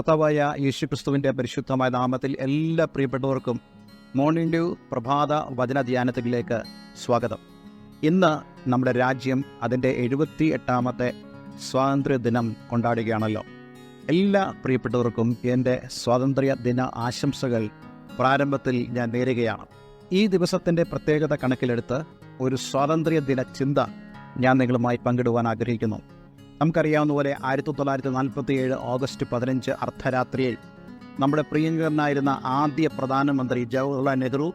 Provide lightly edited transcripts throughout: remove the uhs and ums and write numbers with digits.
കർത്താവായ യേശുക്രിസ്തുവിൻ്റെ പരിശുദ്ധമായ നാമത്തിൽ എല്ലാ പ്രിയപ്പെട്ടവർക്കും മോർണിംഗ് ഡ്യൂ പ്രഭാത വചന ധ്യാനത്തിലേക്ക് സ്വാഗതം. ഇന്ന് നമ്മുടെ രാജ്യം അതിൻ്റെ 78ാമത്തെ സ്വാതന്ത്ര്യ ദിനം കൊണ്ടാടുകയാണല്ലോ. എല്ലാ പ്രിയപ്പെട്ടവർക്കും എൻ്റെ സ്വാതന്ത്ര്യ ദിന ആശംസകൾ പ്രാരംഭത്തിൽ ഞാൻ നേരുകയാണ്. ഈ ദിവസത്തിൻ്റെ പ്രത്യേകത കണക്കിലെടുത്ത് ഒരു സ്വാതന്ത്ര്യ ദിന ചിന്ത ഞാൻ നിങ്ങളുമായി പങ്കിടുവാൻ ആഗ്രഹിക്കുന്നു. നമുക്കറിയാവുന്ന പോലെ 1947 ഓഗസ്റ്റ് 15 അർദ്ധരാത്രിയിൽ നമ്മുടെ പ്രിയങ്കരനായിരുന്ന ആദ്യ പ്രധാനമന്ത്രി ജവഹർലാൽ നെഹ്റു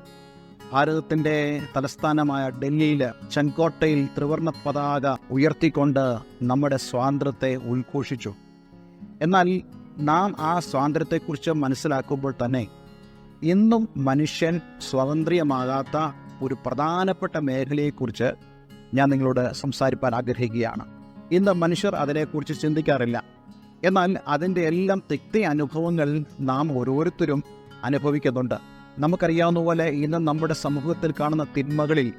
ഭാരതത്തിൻ്റെ തലസ്ഥാനമായ ഡൽഹിയിൽ ചെങ്കോട്ടയിൽ ത്രിവർണ്ണ പതാക ഉയർത്തിക്കൊണ്ട് നമ്മുടെ സ്വാതന്ത്ര്യത്തെ ഉദ്ഘോഷിച്ചു. എന്നാൽ നാം ആ സ്വാതന്ത്ര്യത്തെക്കുറിച്ച് മനസ്സിലാക്കുമ്പോൾ തന്നെ ഇന്നും മനുഷ്യൻ സ്വതന്ത്രമാകാത്ത ഒരു പ്രധാനപ്പെട്ട മേഖലയെക്കുറിച്ച് ഞാൻ നിങ്ങളോട് സംസാരിക്കാൻ ആഗ്രഹിക്കുകയാണ്. ഇന്ന് മനുഷ്യർ അതിനെക്കുറിച്ച് ചിന്തിക്കാറില്ല. എന്നാൽ അതിൻ്റെ എല്ലാം തിക്ത അനുഭവങ്ങൾ നാം ഓരോരുത്തരും അനുഭവിക്കുന്നുണ്ട്. നമുക്കറിയാവുന്ന പോലെ ഇന്ന് നമ്മുടെ സമൂഹത്തിൽ കാണുന്ന തിന്മകളിൽ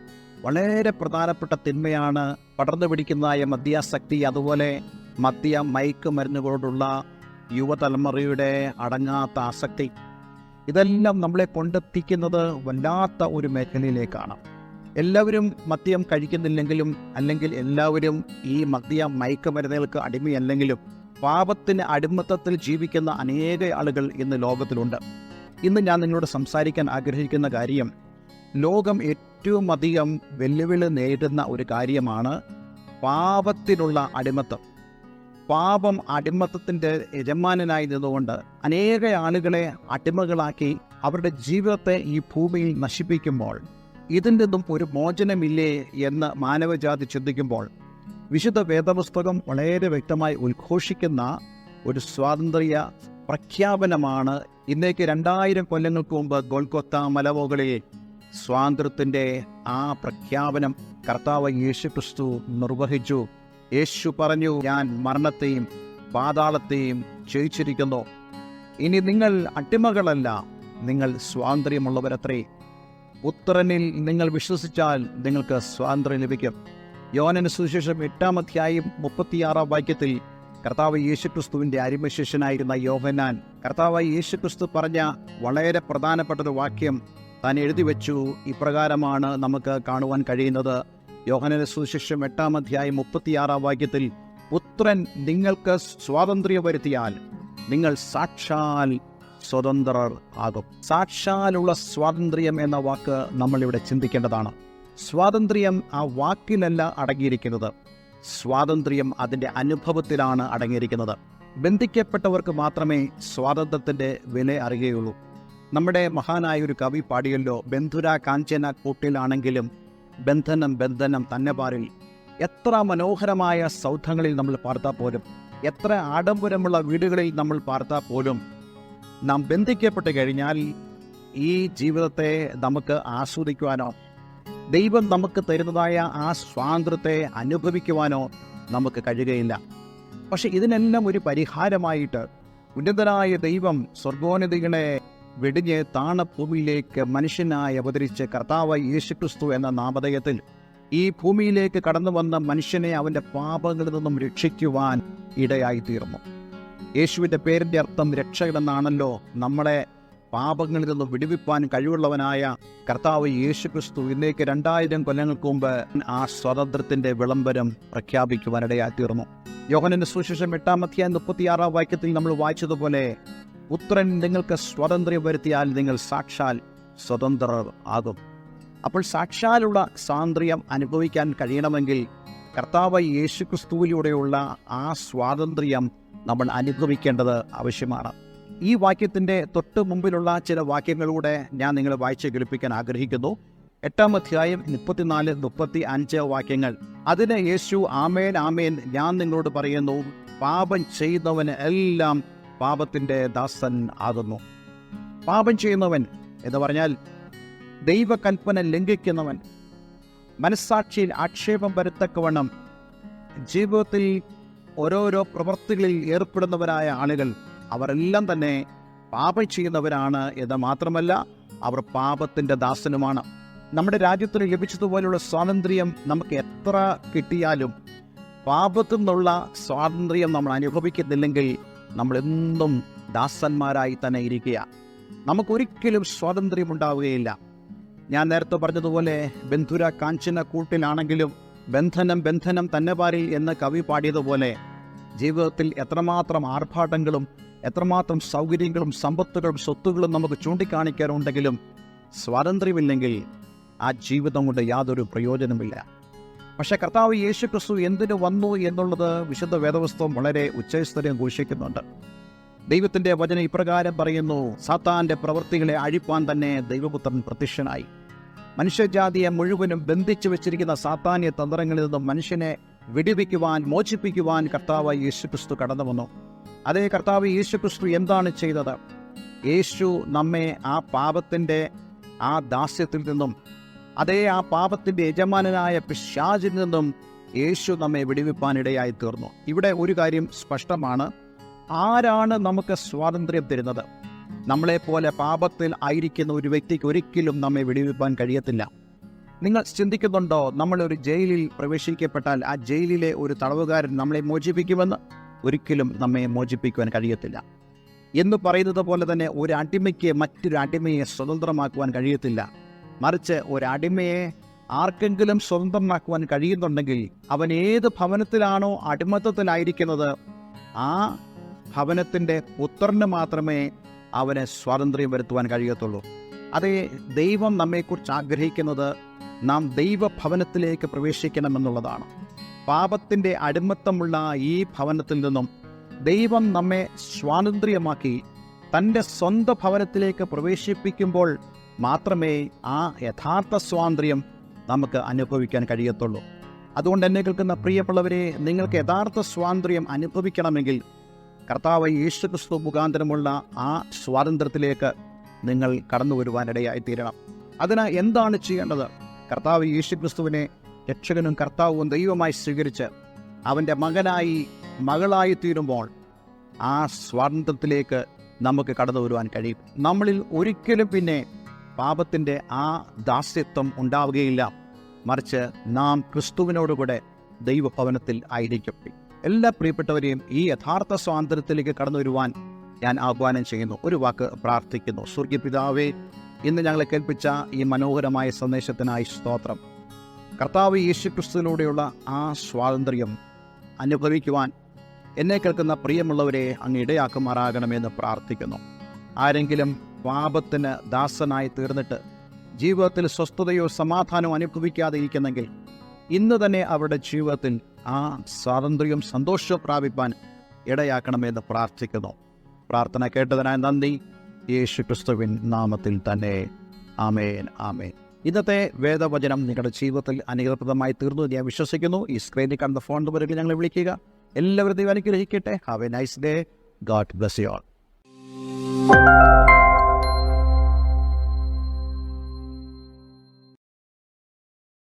വളരെ പ്രധാനപ്പെട്ട തിന്മയാണ് പടർന്നു പിടിക്കുന്നതായ മദ്യാസക്തി, അതുപോലെ മയക്ക് മരുന്നുകളോടുള്ള യുവതലമുറയുടെ അടങ്ങാത്ത ആസക്തി. ഇതെല്ലാം നമ്മളെ കൊണ്ടെത്തിക്കുന്നത് വല്ലാത്ത ഒരു മേഖലയിലേക്കാണ്. എല്ലാവരും മദ്യം കഴിക്കുന്നില്ലെങ്കിലും, അല്ലെങ്കിൽ എല്ലാവരും ഈ മയക്കുമരുന്നുകൾക്ക് അടിമയല്ലെങ്കിലും പാപത്തിന് അടിമത്തത്തിൽ ജീവിക്കുന്ന അനേക ആളുകൾ ഇന്ന് ലോകത്തിലുണ്ട്. ഇന്ന് ഞാൻ നിങ്ങളോട് സംസാരിക്കാൻ ആഗ്രഹിക്കുന്ന കാര്യം, ലോകം ഏറ്റവും അധികം വെല്ലുവിളി നേരിടുന്ന ഒരു കാര്യമാണ് പാപത്തിനുള്ള അടിമത്തം. പാപം അടിമത്തത്തിൻ്റെ യജമാനനായി നിന്നുകൊണ്ട് അനേക ആളുകളെ അടിമകളാക്കി അവരുടെ ജീവിതത്തെ ഈ ഭൂമിയിൽ നശിപ്പിക്കുമ്പോൾ ഇതിൽ നിന്നും ഒരു മോചനമില്ലേ എന്ന് മാനവജാതി ചിന്തിക്കുമ്പോൾ വിശുദ്ധ വേദപുസ്തകം വളരെ വ്യക്തമായി ഉദ്ഘോഷിക്കുന്ന ഒരു സ്വാതന്ത്ര്യ പ്രഖ്യാപനമാണ്. ഇന്നേക്ക് 2000 കൊല്ലങ്ങൾക്ക് മുമ്പ് ഗോൽഗോത്ത മലമുകളിൽ സ്വാതന്ത്ര്യത്തിൻ്റെ ആ പ്രഖ്യാപനം കർത്താവ് യേശുക്രിസ്തു നിർവഹിച്ചു. യേശു പറഞ്ഞു, ഞാൻ മരണത്തെയും പാതാളത്തെയും ജയിച്ചിരിക്കുന്നു. ഇനി നിങ്ങൾ അടിമകളല്ല, നിങ്ങൾ സ്വാതന്ത്ര്യമുള്ളവരത്രേ. പുത്രനിൽ നിങ്ങൾ വിശ്വസിച്ചാൽ നിങ്ങൾക്ക് സ്വാതന്ത്ര്യം ലഭിക്കും. യോഹന്നാന്റെ സുവിശേഷം 8-ാം അധ്യായം 36-ാം വാക്യത്തിൽ കർത്താവ് യേശുക്രിസ്തുവിൻ്റെ അരിമശിഷ്യനായിരുന്ന യോഹന്നാൻ കർത്താവ് യേശുക്രിസ്തു പറഞ്ഞ വളരെ പ്രധാനപ്പെട്ടൊരു വാക്യം താൻ എഴുതി വെച്ചു. ഇപ്രകാരമാണ് നമുക്ക് കാണുവാൻ കഴിയുന്നത്. യോഹന്നാന്റെ സുവിശേഷം 8-ാം അധ്യായം 36-ാം വാക്യത്തിൽ, പുത്രൻ നിങ്ങൾക്ക് സ്വാതന്ത്ര്യം വരുത്തിയാൽ നിങ്ങൾ സാക്ഷാൽ സ്വതന്ത്രർ ആകും. സാക്ഷാലുള്ള സ്വാതന്ത്ര്യം എന്ന വാക്ക് നമ്മളിവിടെ ചിന്തിക്കേണ്ടതാണ്. സ്വാതന്ത്ര്യം ആ വാക്കിലല്ല അടങ്ങിയിരിക്കുന്നത്, സ്വാതന്ത്ര്യം അതിൻ്റെ അനുഭവത്തിലാണ് അടങ്ങിയിരിക്കുന്നത്. ബന്ധിക്കപ്പെട്ടവർക്ക് മാത്രമേ സ്വാതന്ത്ര്യത്തിൻ്റെ വില അറിയുകയുള്ളൂ. നമ്മുടെ മഹാനായ ഒരു കവി പാടിയല്ലോ, ബന്ധുര കാഞ്ചന കൂട്ടിലാണെങ്കിലും ബന്ധനം ബന്ധനം തന്നെ പാരിൽ. എത്ര മനോഹരമായ സൗധങ്ങളിൽ നമ്മൾ പാർത്താൽ പോലും, എത്ര ആഡംബരമുള്ള വീടുകളിൽ നമ്മൾ പാർത്താൽ പോലും, നാം ബന്ധിക്കപ്പെട്ട് കഴിഞ്ഞാൽ ഈ ജീവിതത്തെ നമുക്ക് ആസ്വദിക്കുവാനോ ദൈവം നമുക്ക് തരുന്നതായ ആ സ്വാതന്ത്ര്യത്തെ അനുഭവിക്കുവാനോ നമുക്ക് കഴിയുകയില്ല. പക്ഷെ ഇതിനെല്ലാം ഒരു പരിഹാരമായിട്ട് ഉന്നതനായ ദൈവം സ്വർഗോന്നതികളെ വെടിഞ്ഞ് താണഭൂമിയിലേക്ക് മനുഷ്യനായി അവതരിച്ച് കർത്താവ് യേശുക്രിസ്തു എന്ന നാമധേയത്തിൽ ഈ ഭൂമിയിലേക്ക് കടന്നു വന്ന മനുഷ്യനെ അവൻ്റെ പാപങ്ങളിൽ നിന്നും രക്ഷിക്കുവാൻ ഇടയായിത്തീർന്നു. യേശുവിൻ്റെ പേരിൻ്റെ അർത്ഥം രക്ഷകനെന്നാണല്ലോ. നമ്മളെ പാപങ്ങളിൽ നിന്നും വിടുവിപ്പാൻ കഴിവുള്ളവനായ കർത്താവ് യേശുക്രിസ്തു ഇന്നേക്ക് 2000 കൊല്ലങ്ങൾക്ക് മുമ്പ് ആ സ്വാതന്ത്ര്യത്തിൻ്റെ വിളംബരം പ്രഖ്യാപിക്കുവാനിടയായിത്തീർന്നു. യോഹന്നാന്റെ സുവിശേഷം 8-ാം അധ്യായം 36-ാം വാക്യത്തിൽ നമ്മൾ വായിച്ചതുപോലെ, പുത്രൻ നിങ്ങൾക്ക് സ്വാതന്ത്ര്യം വരുത്തിയാൽ നിങ്ങൾ സാക്ഷാൽ സ്വതന്ത്രർ ആകും. അപ്പോൾ സാക്ഷാലുള്ള സ്വാതന്ത്ര്യം അനുഭവിക്കാൻ കഴിയണമെങ്കിൽ കർത്താവ് യേശുക്രിസ്തുവിലൂടെയുള്ള ആ സ്വാതന്ത്ര്യം നമ്മൾ അനുഭവിക്കേണ്ടത് ആവശ്യമാണ്. ഈ വാക്യത്തിൻ്റെ തൊട്ട് മുമ്പിലുള്ള ചില വാക്യങ്ങളിലൂടെ ഞാൻ നിങ്ങളെ വായിച്ച് കേൾപ്പിക്കാൻ ആഗ്രഹിക്കുന്നു. 8-ാം അധ്യായം 34-35 വാക്യങ്ങൾ. അതിന് യേശു, ആമേൻ ആമേൻ, ഞാൻ നിങ്ങളോട് പറയുന്നു, പാപം ചെയ്യുന്നവന് എല്ലാം പാപത്തിൻ്റെ ദാസൻ ആകുന്നു. പാപം ചെയ്യുന്നവൻ എന്ന് പറഞ്ഞാൽ ദൈവകൽപ്പന ലംഘിക്കുന്നവൻ, മനസ്സാക്ഷിയിൽ ആക്ഷേപം വരുത്തക്കവണ്ണം ജീവിതത്തിൽ ഓരോരോ പ്രവൃത്തികളിൽ ഏർപ്പെടുന്നവരായ ആളുകൾ, അവരെല്ലാം തന്നെ പാപം ചെയ്യുന്നവരാണ് എന്ന് മാത്രമല്ല, അവർ പാപത്തിൻ്റെ ദാസനുമാണ്. നമ്മുടെ രാജ്യത്തിന് ലഭിച്ചതുപോലുള്ള സ്വാതന്ത്ര്യം നമുക്ക് എത്ര കിട്ടിയാലും പാപത്തു നിന്നുള്ള സ്വാതന്ത്ര്യം നമ്മൾ അനുഭവിക്കുന്നില്ലെങ്കിൽ നമ്മളെന്നും ദാസന്മാരായി തന്നെ ഇരിക്കുക. നമുക്കൊരിക്കലും സ്വാതന്ത്ര്യമുണ്ടാവുകയില്ല. ഞാൻ നേരത്തെ പറഞ്ഞതുപോലെ ബന്ധുര കാഞ്ചന കൂട്ടിലാണെങ്കിലും ബന്ധനം ബന്ധനം തന്നെ പാരിൽ എന്ന് കവി പാടിയതുപോലെ ജീവിതത്തിൽ എത്രമാത്രം ആർഭാടങ്ങളും എത്രമാത്രം സൗകര്യങ്ങളും സമ്പത്തുകളും സ്വത്തുകളും നമുക്ക് ചൂണ്ടിക്കാണിക്കാറുണ്ടെങ്കിലും സ്വാതന്ത്ര്യമില്ലെങ്കിൽ ആ ജീവിതം കൊണ്ട് യാതൊരു പ്രയോജനമില്ല. പക്ഷേ കർത്താവ് യേശുക്രിസ്തു എന്തിനു വന്നു എന്നുള്ളത് വിശുദ്ധ വേദപുസ്തകം വളരെ ഉച്ചസ്ഥിരം ഘോഷിക്കുന്നുണ്ട്. ദൈവത്തിൻ്റെ വചനം ഇപ്രകാരം പറയുന്നു: സാത്താൻ്റെ പ്രവൃത്തികളെ അഴിപ്പാൻ തന്നെ ദൈവപുത്രൻ പ്രത്യക്ഷനായി. മനുഷ്യജാതിയെ മുഴുവനും ബന്ധിച്ചു വെച്ചിരിക്കുന്ന സാത്താന്യ തന്ത്രങ്ങളിൽ നിന്നും മനുഷ്യനെ വിടുവിക്കുവാൻ, മോചിപ്പിക്കുവാൻ കർത്താവ് യേശുക്രിസ്തു കടന്നു വന്നു. അതേ കർത്താവ് യേശുക്രിസ്തു എന്താണ് ചെയ്തത്? യേശു നമ്മെ ആ പാപത്തിൻ്റെ ആ ദാസ്യത്തിൽ നിന്നും, അതേ ആ പാപത്തിൻ്റെ യജമാനനായ പിശാചിൽ നിന്നും യേശു നമ്മെ വിടുവിപ്പാനിടയായി തീർന്നു. ഇവിടെ ഒരു കാര്യം സ്പഷ്ടമാണ്. ആരാണ് നമുക്ക് സ്വാതന്ത്ര്യം തരുന്നത്? നമ്മളെപ്പോലെ പാപത്തിൽ ആയിരിക്കുന്ന ഒരു വ്യക്തിക്ക് ഒരിക്കലും നമ്മെ വിടുവിപ്പാൻ കഴിയത്തില്ല. നിങ്ങൾ ചിന്തിക്കുന്നുണ്ടോ, നമ്മളൊരു ജയിലിൽ പ്രവേശിക്കപ്പെട്ടാൽ ആ ജയിലിലെ ഒരു തടവുകാരൻ നമ്മളെ മോചിപ്പിക്കുമെന്ന്? ഒരിക്കലും നമ്മെ മോചിപ്പിക്കുവാൻ കഴിയത്തില്ല. എന്ന് പറയുന്നത് പോലെ തന്നെ ഒരു അടിമയ്ക്ക് മറ്റൊരു അടിമയെ സ്വതന്ത്രമാക്കുവാൻ കഴിയത്തില്ല. മറിച്ച് ഒരടിമയെ ആർക്കെങ്കിലും സ്വതന്ത്രമാക്കുവാൻ കഴിയുന്നുണ്ടെങ്കിൽ അവൻ ഏത് ഭവനത്തിലാണോ അടിമത്തത്തിലായിരിക്കുന്നത് ആ ഭവനത്തിൻ്റെ പുത്രന് മാത്രമേ അവന് സ്വാതന്ത്ര്യം വരുത്തുവാൻ കഴിയത്തുള്ളൂ. അതേ, ദൈവം നമ്മെക്കുറിച്ച് ആഗ്രഹിക്കുന്നത് നാം ദൈവഭവനത്തിലേക്ക് പ്രവേശിക്കണമെന്നുള്ളതാണ്. പാപത്തിൻ്റെ അടിമത്തമുള്ള ഈ ഭവനത്തിൽ നിന്നും ദൈവം നമ്മെ സ്വാതന്ത്ര്യമാക്കി തൻ്റെ സ്വന്തം ഭവനത്തിലേക്ക് പ്രവേശിപ്പിക്കുമ്പോൾ മാത്രമേ ആ യഥാർത്ഥ സ്വാതന്ത്ര്യം നമുക്ക് അനുഭവിക്കാൻ കഴിയത്തുള്ളൂ. അതുകൊണ്ട് എന്നെ കേൾക്കുന്ന പ്രിയമുള്ളവരെ, നിങ്ങൾക്ക് യഥാർത്ഥ സ്വാതന്ത്ര്യം അനുഭവിക്കണമെങ്കിൽ കർത്താവ് യേശുക്രിസ്തു മുഖാന്തരമുള്ള ആ സ്വാതന്ത്ര്യത്തിലേക്ക് നിങ്ങൾ കടന്നു വരുവാനിടയായി തീരണം. അതിന് എന്താണ് ചെയ്യേണ്ടത്? കർത്താവ് യേശുക്രിസ്തുവിനെ രക്ഷകനും കർത്താവും ദൈവമായി സ്വീകരിച്ച് അവൻ്റെ മകനായി മകളായി തീരുമ്പോൾ ആ സ്വാതന്ത്ര്യത്തിലേക്ക് നമുക്ക് കടന്നു വരുവാൻ കഴിയും. നമ്മളിൽ ഒരിക്കലും പിന്നെ പാപത്തിൻ്റെ ആ ദാസ്യത്വം ഉണ്ടാവുകയില്ല. മറിച്ച് നാം ക്രിസ്തുവിനോടുകൂടെ ദൈവഭവനത്തിൽ ആയിരിക്കും. എല്ലാ പ്രിയപ്പെട്ടവരെയും ഈ യഥാർത്ഥ സ്വാതന്ത്ര്യത്തിലേക്ക് കടന്നു വരുവാൻ ഞാൻ ആഹ്വാനം ചെയ്യുന്നു. ഒരു വാക്ക് പ്രാർത്ഥിക്കുന്നു. സ്വർഗീയ പിതാവേ, ഇന്ന് ഞങ്ങളെ കേൾപ്പിച്ച ഈ മനോഹരമായ സന്ദേശത്തിനായി സ്തോത്രം. കർത്താവ് യേശുക്രിസ്തുവിലൂടെയുള്ള ആ സ്വാതന്ത്ര്യം അനുഭവിക്കുവാൻ എന്നെ കേൾക്കുന്ന പ്രിയമുള്ളവരെ അങ്ങ് ഇടയാക്കുമാറാകണമെന്ന് പ്രാർത്ഥിക്കുന്നു. ആരെങ്കിലും പാപത്തിന് ദാസനായി തീർന്നിട്ട് ജീവിതത്തിൽ സ്വസ്ഥതയോ സമാധാനമോ അനുഭവിക്കാതെ ഇരിക്കുന്നെങ്കിൽ ഇന്ന് തന്നെ അവരുടെ ജീവിതത്തിൽ ആ സ്വാതന്ത്ര്യവും സന്തോഷവും പ്രാപിപ്പാൻ ഇടയാക്കണമെന്ന് പ്രാർത്ഥിക്കുന്നു. പ്രാർത്ഥന കേട്ടതിനായി നന്ദി. യേശുക്രിസ്തുവിൻ നാമത്തിൽ തന്നെ ആമേൻ, ആമേൻ. ഇന്നത്തെ വേദവചനം നിങ്ങളുടെ ജീവിതത്തിൽ അനുഗ്രഹപ്രദമായി തീർന്നു ഞാൻ വിശ്വസിക്കുന്നു. ഈ സ്ക്രീനിൽ കാണുന്ന ഫോൺ നമ്പറിൽ ഞങ്ങളെ വിളിക്കുക. എല്ലാവരും ദൈവം അനുഗ്രഹിക്കട്ടെ. Have A nice day. God bless you all.